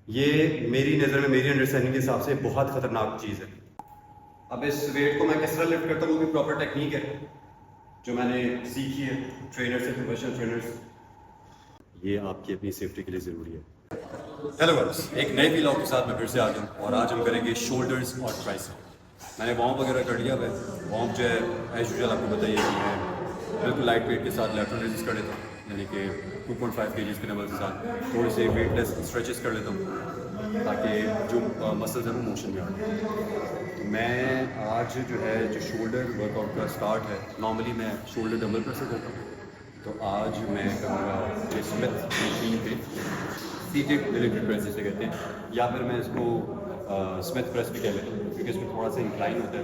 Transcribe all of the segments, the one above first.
ये मेरी नज़र में, मेरी अंडरस्टैंडिंग के हिसाब से बहुत ख़तरनाक चीज़ है। अब इस वेट को मैं किस तरह लिफ्ट करता हूँ, वो भी प्रॉपर टेक्निक है जो मैंने सीखी है ट्रेनर से, प्रोफेशनल ट्रेनर्स। ये आपकी अपनी सेफ्टी के लिए ज़रूरी है। हेलो गाइस, एक नए व्लॉग के साथ मैं फिर से आ गया हूँ और आज हम करेंगे शोल्डर्स और ट्राइसेप। मैंने वार्म वगैरह कर लिया है। वार्म जो है एज यूजुअल आपको बताइए कि मैं बिल्कुल लाइट वेट के साथ लेफ्ट रेजिस्ट कर लेता हूँ, यानी कि 2.5 kg के डंबल के साथ थोड़े से वेटलेस स्ट्रेचेस कर लेता हूँ ताकि जो मसल्स हैं वो मोशन में आ जाए। तो मैं आज जो है जो शोल्डर वर्कआउट का स्टार्ट है, नॉर्मली मैं शोल्डर डंबल प्रेस करता हूँ, तो आज मैं करूँगा जो स्मिथ मशीन पे सीटेड मिलिट्री प्रेस जिसे कहते हैं, या फिर मैं इसको स्मिथ प्रेस भी कह लेता हूँ क्योंकि इसमें थोड़ा सा इंक्लाइन होता है।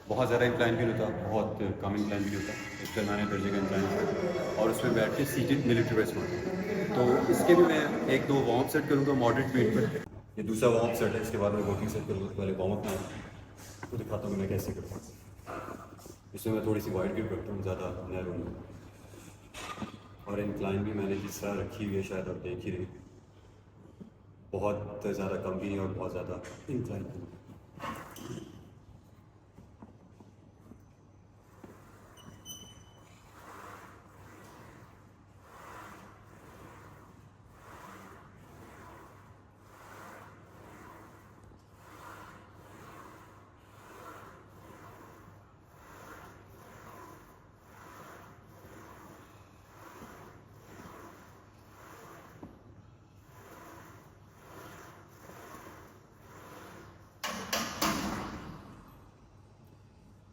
बहुत ज़्यादा इंक्लाइन भी नहीं होता, बहुत कम इंक्लाइन भी नहीं होता, इस पैमाने दर्जे का इंक्लाइन होता है और उसमें बैठ के सीटेड मिलिट्री प्रेस मारता हूँ। तो इसके भी मैं एक दो वार्म सेट करूँगा मॉडरेट वेट पर। ये दूसरा वार्म सेट है, इसके बाद मैं वर्किंग सेट करूँगा। पहले वार्म अप में तो दिखाता हूँ मैं कैसे करता हूँ। इसमें मैं थोड़ी सी वाइड ग्रिप करता हूँ, ज़्यादा नैरो नहीं, और इंक्लाइन भी मैंने जिस तरह रखी हुई है शायद आप देख ही रही, बहुत ज़्यादा कम भी नहीं और बहुत ज़्यादा इंक्लाइन भी नहीं।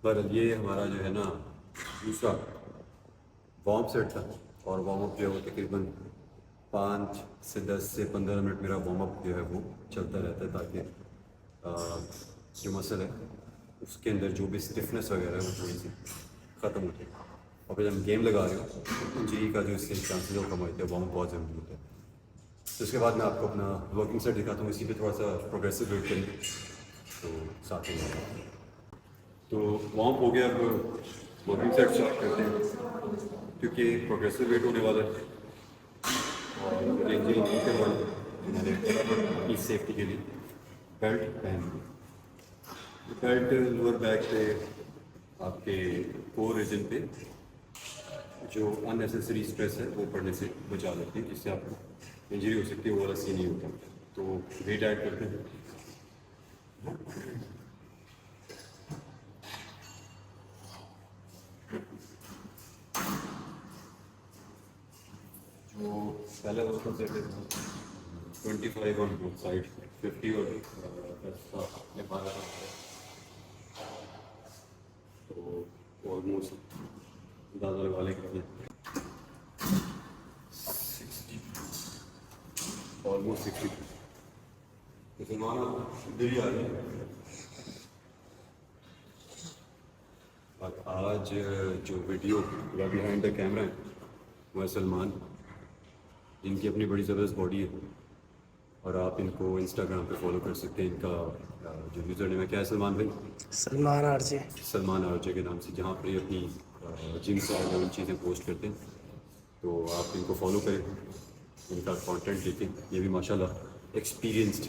पर ये हमारा जो है ना दूसरा वार्म सेट था, और वार्म अप जो है वो तकरीबन 5 से 10 से 15 मिनट मेरा वार्म अप जो है वो चलता रहता है ताकि जो मसल है उसके अंदर जो भी स्टिफनेस वगैरह है वो थोड़ी सी ख़त्म हो जाए। और फिर हम गेम लगा रहे हो तो इंजरी का जो इससे चांसेस वो कम होते हैं, वार्म अप बहुत ज़रूरी होता है। तो उसके बाद मैं आपको अपना वर्किंग सेट दिखाता हूँ, इसी पे थोड़ा सा प्रोग्रेसिव वेट करेंगे तो साथ में। तो वार्म हो गया, अब वर्किंग सेट स्टार्ट करते हैं क्योंकि प्रोग्रेसिव वेट होने वाला है और मुझे इंजरी नहीं करवानी है। मैंने अपनी सेफ्टी के लिए बेल्ट पहन ली। बेल्ट लोअर बैक पे आपके कोर रीजन पे जो अननेसेसरी स्ट्रेस है वो पड़ने से बचा लेती है, जिससे आपको इंजरी हो सकती है, वो वाला सीन नहीं होता। तो वेट ऐड करते हैं। जो पहले उसको सेट 25 ऑन बोथ साइड, 50 और 10 का अपने 12 का, तो ऑलमोस्ट ज़्यादा लगा लेंगे, 60, ऑलमोस्ट 60। जैसे माना दिल्ली आ रही है। और आज जो वीडियो पूरा बिहाइंड द कैमरा है वो है सलमान, जिनकी अपनी बड़ी ज़बरदस्त बॉडी है और आप इनको इंस्टाग्राम पे फॉलो कर सकते हैं। इनका जो यूज़र नेम है क्या है सलमान भाई? सलमान आरजे। सलमान आरजे के नाम से, जहाँ पर ये अपनी जिम से रिलेटेड चीज़ें पोस्ट करते हैं, तो आप इनको फॉलो करें, इनका कंटेंट देखें। ये भी माशाल्लाह एक्सपीरियंस्ड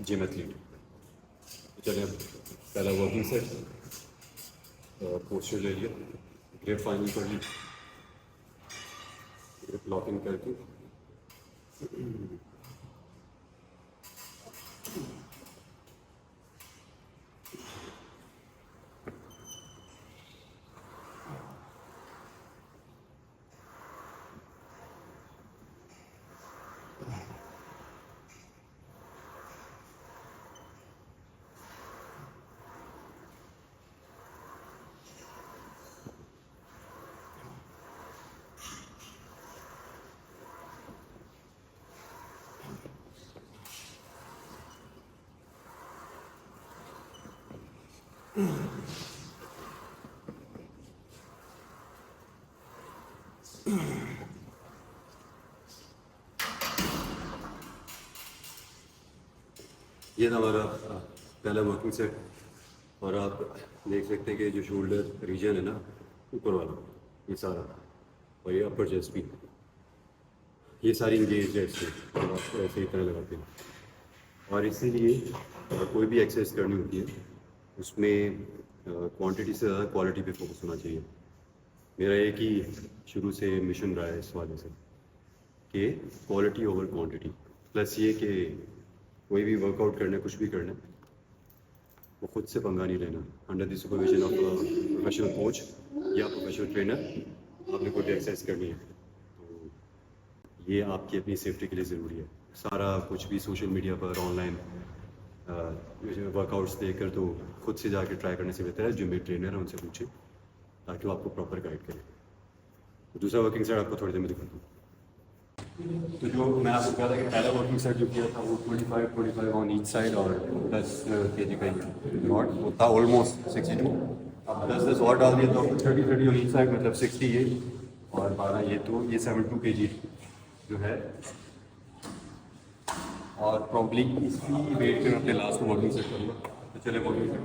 जिम एथलीट। तो चलिए अब पहला वर्किंग सेट, पोस्चर ले लिया, ग्रिप फाइनल कर ली, ग्रिप लॉकिंग करके ये था हमारा पहला वर्किंग सेट। और आप देख सकते हैं कि जो शोल्डर रीजन है ना ऊपर वाला, ये सारा, और ये अपर चेस्ट भी, ये सारी इंगेज है इसमें, तो आपको ऐसे ही तरह लगाते हैं। और इसीलिए कोई भी एक्सरसाइज करनी होती है उसमें क्वांटिटी से ज़्यादा क्वालिटी पे फोकस होना चाहिए। मेरा एक ही शुरू से मिशन रहा है इस वाले से कि क्वालिटी ओवर क्वांटिटी, प्लस ये कि कोई भी वर्कआउट करना है, कुछ भी करना है, वो खुद से पंगा नहीं लेना। Under the supervision of professional coach या प्रोफेशनल ट्रेनर आपने कोई एक्सरसाइज करनी है, तो ये आपकी अपनी सेफ्टी के लिए ज़रूरी है। सारा कुछ भी सोशल मीडिया पर ऑनलाइन वर्कआउट्स देखकर तो खुद से जाके ट्राई करने से बेहतर है जो मेरे ट्रेनर हैं उनसे पूछें, ताकि वो आपको प्रॉपर गाइड करें। तो दूसरा वर्किंग सेट आपको थोड़ी देर में दिखाता हूँ। तो जो मैं आपको कहा था कि पहला वर्किंग सेट जो किया था वो 25 ऑन ईच साइड और 10 kg का नॉट, वो था ऑलमोस्ट 62। अब 10 और डाल दिया तो 30 ऑन ईच साइड, मतलब 60 ये और 12 ये, तो ये 72 kg जो है। और प्रॉब्ली इसी वेट के अपने लास्ट वर्किंग सेट करूँगा। तो चले वर्किंग सेट।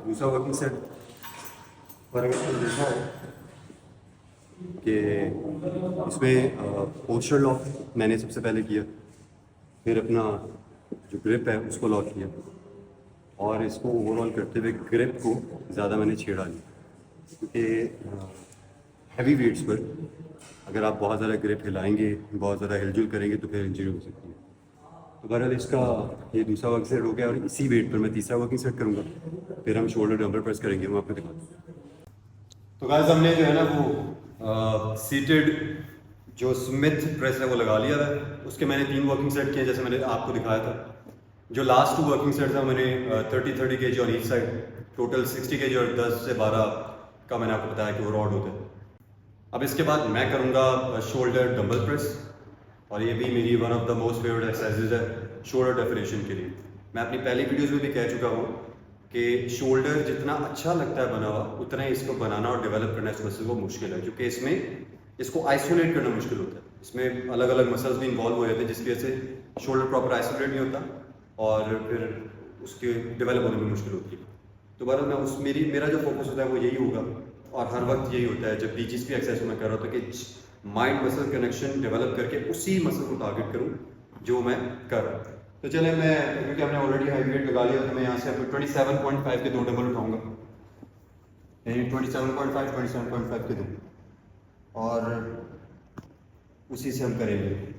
दूसरा वर्किंग सेट पर अगर आपने देखा है कि इसमें पोस्चर लॉक मैंने सबसे पहले किया, फिर अपना जो ग्रिप है उसको लॉक किया और इसको ओवरऑल करते हुए ग्रिप को ज़्यादा मैंने छेड़ा नहीं, क्योंकि हैवी वेट्स पर अगर आप बहुत ज़्यादा ग्रिप हिलाएंगे, बहुत ज़्यादा हिलजुल करेंगे तो फिर इंजरी हो सकती है। तो बहरहाल इसका ये दूसरा वर्क सेट हो गया और इसी वेट पर मैं तीसरा वर्किंग सेट करूँगा, फिर हम शोल्डर डंबल प्रेस करेंगे, वो आपको दिखाता हूँ। तो गाइस हमने जो है ना वो सीटेड जो स्मिथ प्रेस है वो लगा लिया है। उसके मैंने 3 वर्किंग सेट किए जैसे मैंने आपको दिखाया था। जो लास्ट 2 वर्किंग सेट था मैंने 30 kg on each side, total 60 kg और 10 से 12 का मैंने आपको बताया कि वो रॉड होता है। अब इसके बाद मैं करूँगा शोल्डर डंबल प्रेस, और ये भी मेरी one of the most favourite exercises है शोल्डर डेफिनेशन के लिए। मैं अपनी पहली वीडियोस में भी कह चुका हूँ कि शोल्डर जितना अच्छा लगता है बना हुआ, उतना ही इसको बनाना और डेवलप करना इस मसल को मुश्किल है, क्योंकि इसमें इसको आइसोलेट करना मुश्किल होता है। इसमें अलग अलग मसल्स भी इन्वॉल्व हो जाते हैं, जिसकी वजह से शोल्डर प्रॉपर आइसोलेट नहीं होता और फिर उसके डेवलप होने में मुश्किल होती है। तो बहरहाल मैं मेरा जो फोकस होता है वो यही होगा, और हर वक्त यही होता है जब भी जिस भी एक्सरसाइज मैं कर रहा होता है कि माइंड मसल कनेक्शन डेवलप करके उसी मसल को टारगेट करूँ जो मैं कर रहा हूँ। तो चले मैं, क्योंकि हमने ऑलरेडी हाई वेट लगा लिया, तो मैं यहाँ से आपको 27.5 के 2 डंबल उठाऊंगा, यानी 27.5 के 2, और उसी से हम करेंगे।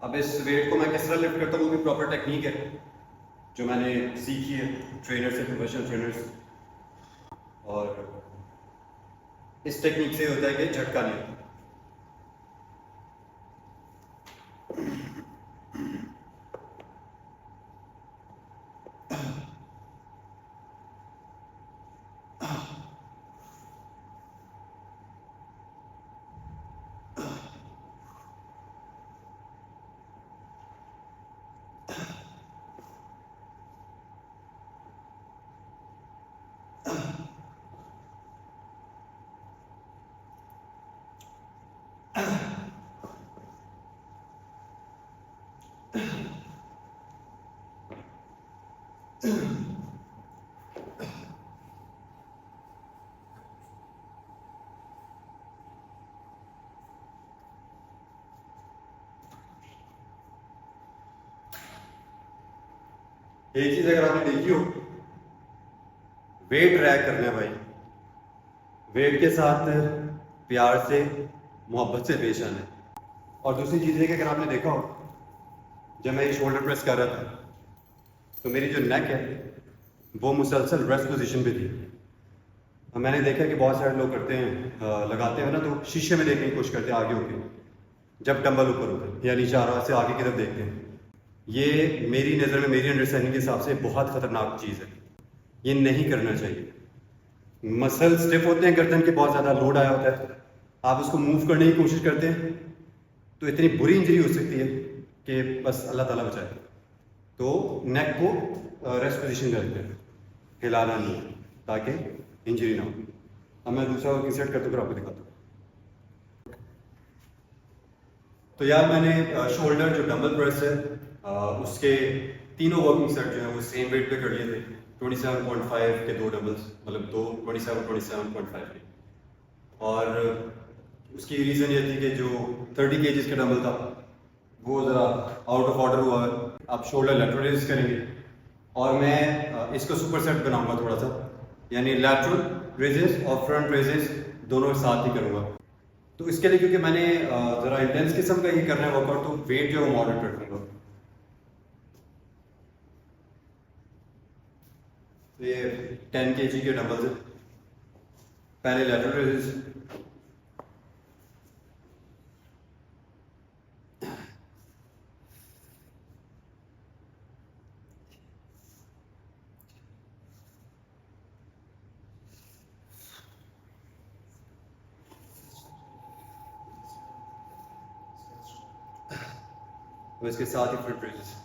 अब इस वेट को मैं किस तरह लिफ्ट करता हूँ, वो भी प्रॉपर टेक्निक है जो मैंने सीखी है ट्रेनर से, प्रोफेशनल ट्रेनर्स। और इस टेक्निक से होता है कि झटका नहीं होता। एक चीज अगर आपने देखी हो, वेट ट्रैक करना है भाई, वेट के साथ प्यार से, मोहब्बत से पेश आना है। और दूसरी चीज है कि अगर आपने देखा हो, जब मैं ये शोल्डर प्रेस कर रहा था तो मेरी जो नेक है वो मुसलसल रेस्ट पोजीशन पे थी। अब मैंने देखा कि बहुत सारे लोग करते हैं, लगाते हैं ना, तो शीशे में देखने की कोशिश करते हैं आगे होके, जब डंबल ऊपर होता है या नीचे आ रहा से आगे की तरफ देखते हैं। ये मेरी नज़र में, मेरी अंडरस्टैंडिंग के हिसाब से बहुत ख़तरनाक चीज़ है। ये नहीं करना चाहिए। मसल स्टिफ होते हैं, गर्दन के बहुत ज़्यादा लोड आया होता है, आप उसको मूव करने की कोशिश करते हैं तो इतनी बुरी इंजरी हो सकती है कि बस अल्लाह ताला बचाए। तो नेक को रेस्ट पोजीशन में रखते हैं, हिलाना नहीं है, ताकि इंजरी ना हो। अब मैं दूसरा वर्किंग सेट करता हूँ, फिर आपको दिखाता हूँ। तो यार मैंने शोल्डर जो डंबल प्रेस है उसके तीनों वर्किंग सेट जो है वो सेम वेट पे कर लिए थे। 27.5 के दो डबल्स, मतलब दो 27.5 के। और उसकी रीज़न ये थी कि जो 30 kg का डंबल था वो ज़रा आउट ऑफ ऑर्डर हुआ है। आप शोल्डर लैटरल रेज करेंगे और मैं इसको सुपर सेट बनाऊंगा थोड़ा सा, यानी लैटरल रेजेस और फ्रंट रेजेस दोनों साथ ही करूंगा। तो इसके लिए क्योंकि मैंने ज़रा इंटेंस किस्म का ही करना है वर्कआउट, तो वेट जो है वो मॉडरेट रखूंगा। तो ये 10 kg के डंबल्स है। पहले लैटरल रेजेस, और इसके साथ ही फ्रंट रेजेस।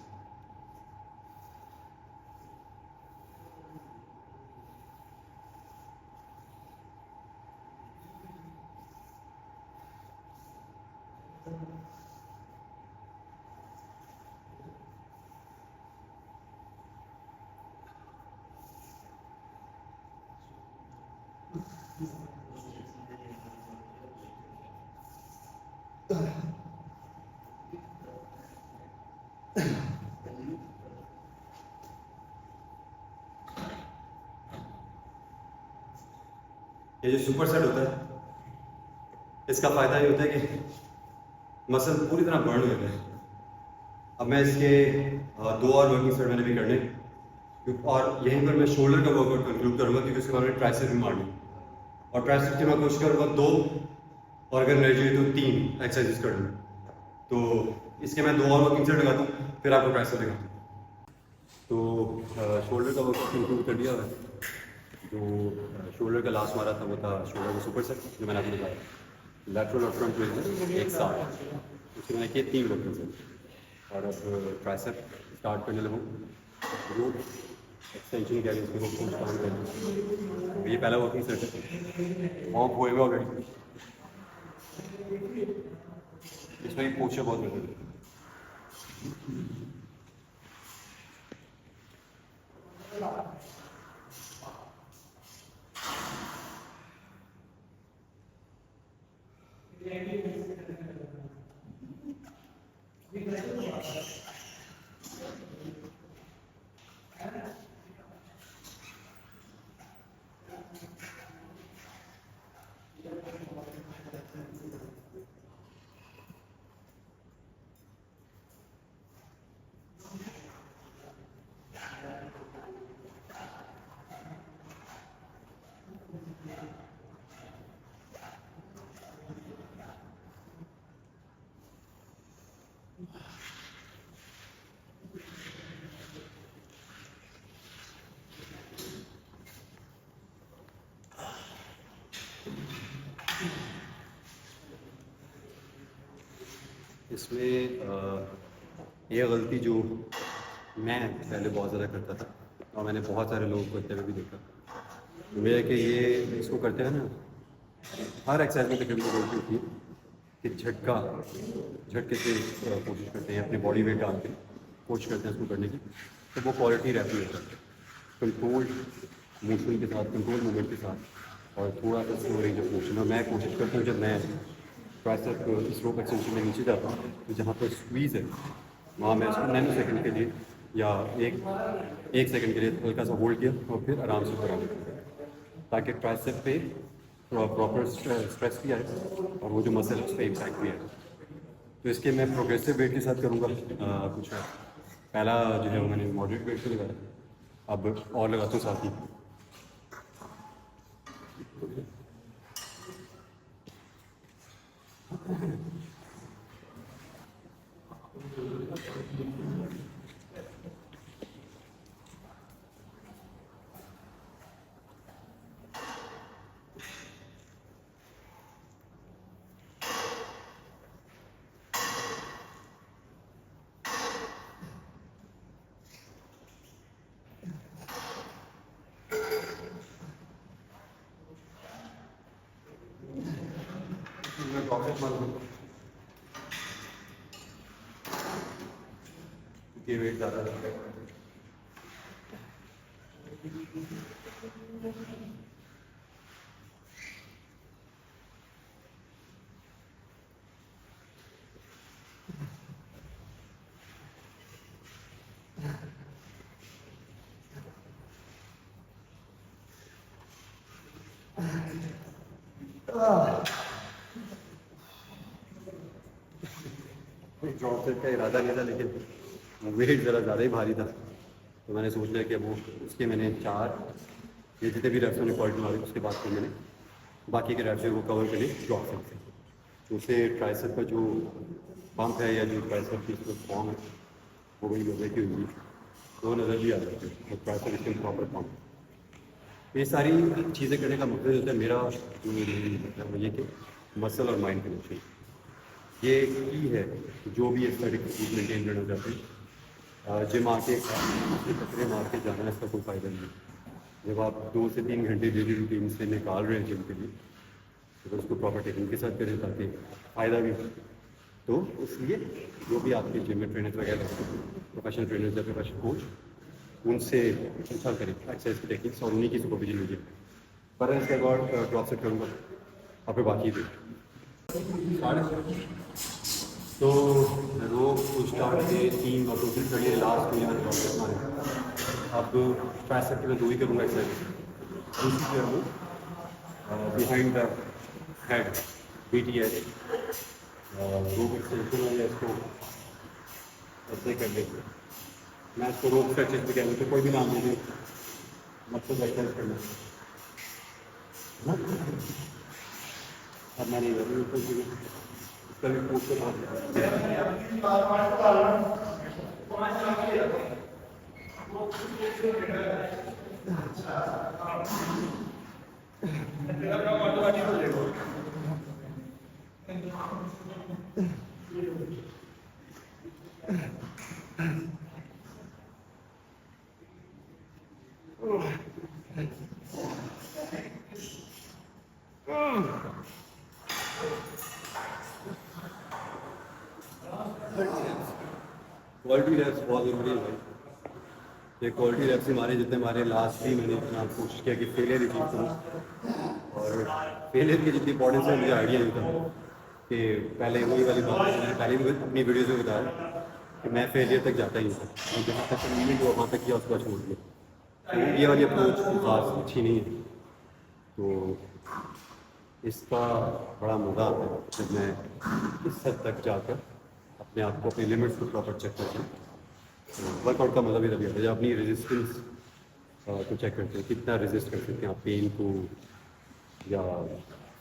ये जो सुपर सेट होता है इसका फ़ायदा ये होता है कि मसल पूरी तरह बर्न हो जाता है। अब मैं इसके दो और वर्किंग सेट मैंने भी करने, और यहीं पर मैं शोल्डर का वर्कआउट कंक्लूड करूँगा क्योंकि उसके बाद में ट्राइसेप भी मारनी, और ट्राइसेप की मैं कोशिश करूँगा 2, और अगर रह जाए तो 3 एक्सरसाइजेस कर लूँ। तो इसके मैं 2 और वर्किंग सेट लगाता हूँ, फिर आपको ट्राइसेप दिखाता हूँ। तो शोल्डर का वर्कआउट कंक्लूड कर दिया है। जो शोल्डर का लास्ट मारा था वो था शोल्डर का सुपर सेट, जो मैंने आपको बताया, लैटरल और फ्रंट रेज एक साथ, उसके मैंने किए 3 वर्किंग सेट। और अब ट्राइसेप स्टार्ट करने लगूँ, जो एक्सटेंशन क्या है इसको कुछ काम करना। ये पहला वर्किंग सेट है, वॉर्म हुए हुए ऑलरेडी। इसमें पोस्चर बहुत बेहतर है। इसमें ये गलती जो मैं पहले बहुत ज़्यादा करता था और मैंने बहुत सारे लोगों को करते हुए भी देखा, वो ये है कि ये इसको करते हैं ना, हर एक्सरसाइज में तकरीबन गलती होती है कि झटके से कोशिश करते हैं, अपनी बॉडी वेट डाल के कोशिश करते हैं इसको करने की, तो वो क्वालिटी रहती है कंट्रोल्ड मोशन के साथ, कंट्रोल मूवमेंट के साथ, और थोड़ा सा स्लो रेंज ऑफ मोशन। और मैं कोशिश करता हूँ जब मैं ट्राइसेप इस रोप एक्सटेंशन में नीचे जाता हूँ तो जहाँ पर स्क्वीज़ है वहाँ मैं उसको नैनो सेकंड के लिए या एक सेकंड के लिए हल्का सा होल्ड किया और फिर आराम से ऊपर आ गया, ताकि ट्राइसेप पे प्रॉपर स्ट्रेस भी आए और वो जो मसल है उस पर इम्पैक्ट भी आए। तो इसके मैं प्रोग्रेसिव वेट के साथ करूँगा। कुछ पहला जो है वो मैंने मॉडरेट वेट से लगाया, अब और लगाता हूँ साथ ही। ये वेट ज़्यादा लगता है। ड्रॉप सेट का इरादा नहीं था, लेकिन वेट ज़रा ज़्यादा ही भारी था, तो मैंने सोच लिया कि वो उसके मैंने 4 ये जितने भी रेप्स मैंने क्वालिटी मारे उसके बाद फिर मैंने बाकी के रेप्स है वो कवर करने ड्रॉप सेट से। तो उससे ट्राइसेप का जो पंप है या जो ट्राइसेप की फॉर्म है वो बड़ी मजे की हुई, वो नज़र भी आ जाती है और ट्राइसेप इसके प्रॉपर पंप। ये सारी चीज़ें करने का मकसद होता है मेरा मतलब ये कि मसल और माइंड कनेक्शन ये की है। जो भी एस्थेटिक मेंटेन करना चाहते हैं, जिम आके चक्रे मार के जाना इसका कोई फ़ायदा नहीं है। जब आप 2 से 3 घंटे डेली रूटीन से निकाल रहे हैं जिम के लिए, तो उसको प्रॉपर टेक्निक के साथ करें ताकि फ़ायदा भी हो। तो इसलिए जो भी आपके जिम में ट्रेनर वगैरह प्रोफेशनल ट्रेनर्स या प्रोफेशनल कोच, उनसे कंसल्ट करें एक्सरसाइज की टेक्निक्स और उन्हीं की सुपरविजन लीजिए। पर इसके बाद ड्रॉप सेट करूँगा और फिर बाकी भी। तो रो को स्टार्ट के 3 और 2 खड़ी लास्ट में ड्रॉप सेट मारे। अब ट्राइसेप के मैं 2 ही करूँगा एक्सरसाइज। दूसरी जो है वो behind the head BTS rope extension है या इसको ऐसे कर देते। मैं इसको रोप स्ट्रेचेस भी कह तो कोई भी नाम दीजिए, मतलब एक्सरसाइज करना। अब मैंने इसका भी पोस्ट क्वालिटी रैप्स बहुत ज़रूरी है भाई। ये क्वालिटी रैप्स हमारे जितने हमारे लास्ट भी मैंने इतना कोशिश किया कि फेलियर अचीव करूँ, और फेलियर की जितनी इंपॉर्टेंस है मुझे आइडिया नहीं था कि पहले वही वाली बात मैंने पहले भी अपनी वीडियोज़ में बताया कि मैं फेलियर तक जाता ही नहीं था, और जहाँ तक लिमिट हुआ वहाँ तक किया उसको छोड़ दिया। तो ये वाली अप्रोच खास अच्छी नहीं है। तो इसका बड़ा मज़ा आता है जब मैं इस हद तक जाकर अपने आप को अपनी लिमिट्स को प्रॉपर चेक करते हैं। वर्कआउट का मज़ा भी तभी आता है जब अपनी रेजिस्टेंस को चेक करते हैं, कितना रेजिस्ट कर सकते हैं आप पेन को या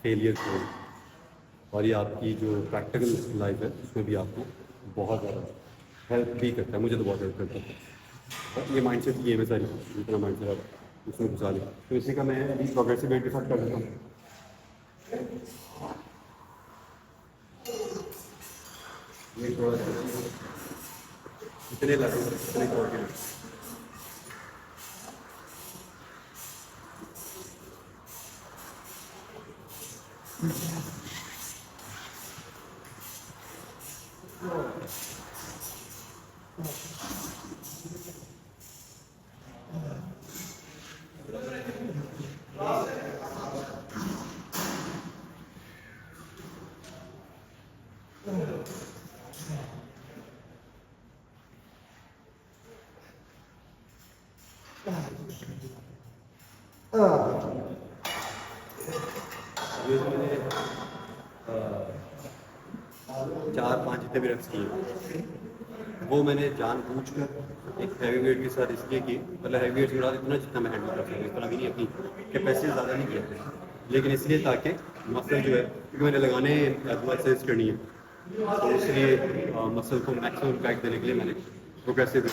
फेलियर को। और ये आपकी जो प्रैक्टिकल लाइफ है उसमें भी आपको बहुत ज़्यादा हेल्प भी करता है। मुझे तो बहुत हेल्प करता है। और ये माइंड सेट ये मैं सारी जितना माइंड सेट आप उसमें घुसा लें, तो इसी का मैं अभी प्रोग्रेसिव वेट के साथ कर देता हूँ। ये थोड़ा इतने लगे इतने क्वालिटी ये जो मैंने 4-5 जितने भी रेप्स किए वो मैंने जानबूझकर एक हैवी वेट के साथ इसलिए की, मतलब हैवी वेट जुड़ा इतना जितना मैं हैंडल कर सकूँ, इतना भी नहीं, अपनी कैपेसिटी ज़्यादा नहीं किया, लेकिन इसलिए ताकि मसल जो है, क्योंकि मैंने लगाने एक्सरसाइज करनी है, तो इसलिए मसल को मैक्सिमम इम्पैक्ट देने के लिए मैंने प्रोग्रेसिव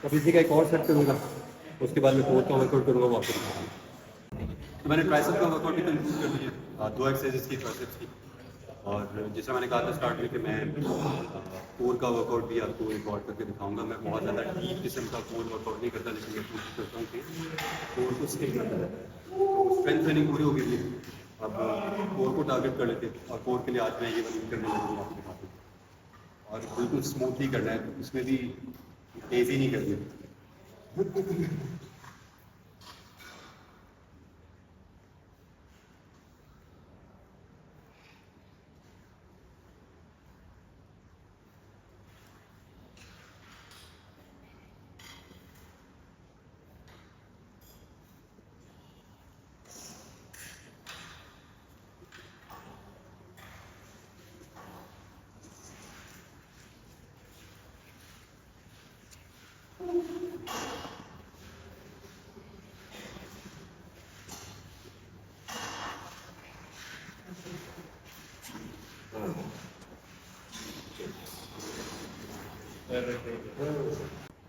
अब इसी का एक और सेट करूँगा, उसके बाद मैं कोर का वर्कआउट करूँगा वापस। तो मैंने ट्राइसेप का वर्कआउट भी कंप्लीट कर लिया, 2 एक्सरसाइज की ट्राइसेप्स की, और जैसा मैंने कहा था स्टार्ट में कि मैं कोर का वर्कआउट भी आपको रिकॉर्ड करके दिखाऊंगा। मैं बहुत ज़्यादा डीप किस्म का कोर वर्कआउट नहीं करता, लेकिन मैं कोशिश करता हूँ कि कोर को स्किप करता है। तो स्ट्रेंथ ट्रेनिंग पूरी हो गई थी, अब कोर को टारगेट कर लेते, और कोर के लिए आज मैं ये वाली करने लगा आपको दिखाता हूँ, और बिल्कुल स्मूथली करना है, इसमें भी तेज़ी नहीं करनी।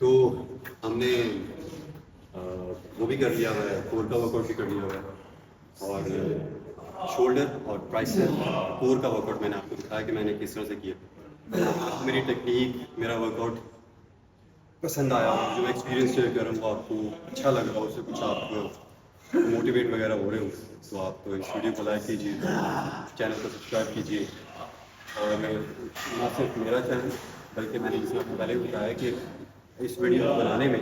तो हमने वो भी कर लिया हुआ है, कोर का वर्कआउट भी कर लिया हुआ है, और शोल्डर और ट्राइसेप कोर का वर्कआउट मैंने आपको दिखाया कि मैंने किस तरह से किया। मेरी टेक्निक, मेरा वर्कआउट पसंद आया, जो एक्सपीरियंस शेयर कर रहा हूँ वो आपको अच्छा लग रहा हो, उससे कुछ आप मोटिवेट वगैरह हो रहे हो, तो आप इस वीडियो को लाइक कीजिए, चैनल को सब्सक्राइब कीजिए, और ना सिर्फ मेरा चैनल बल्कि मैंने जिसमें आपको पहले भी बताया कि इस वीडियो को बनाने में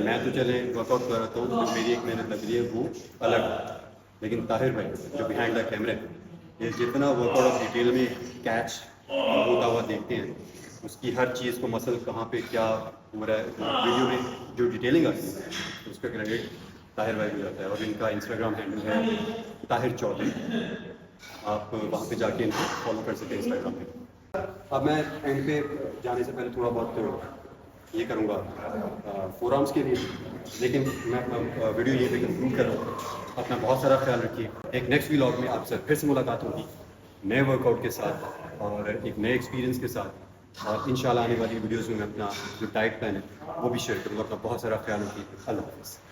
मैं तो चले वर्कआउट कर रहा हूँ, जो मेरी एक मेहनत लग रही है वो अलग, लेकिन ताहिर भाई जो बिहाइंड द कैमरे ये जितना वर्कआउट ऑफ डिटेल में कैच होता हुआ देखते हैं, उसकी हर चीज़ को मसल कहाँ पे क्या हो रहा है वीडियो में जो डिटेलिंग आती है, उसका क्रेडिट ताहिर भाई को जाता है। और इनका इंस्टाग्राम हैंडल है ताहिर चौधरी, आप वहाँ पे जाके इनको फॉलो कर सकते हैं इंस्टाग्राम पे। अब मैं एंड पे जाने से पहले थोड़ा बहुत ये करूँगा फोर आर्म्स के लिए, लेकिन मैं अपना वीडियो ये पे कंक्लूड कर रहा हूँ। अपना बहुत सारा ख्याल रखिए, एक नेक्स्ट व्लॉग में आपसे फिर से मुलाकात होगी नए वर्कआउट के साथ और एक नए एक्सपीरियंस के साथ, और इंशाल्लाह आने वाली वीडियोज़ में मैं अपना जो डाइट प्लान है वो भी शेयर करूँगा। अपना बहुत सारा ख्याल रखिए। अल्लाह हाफ़िज़।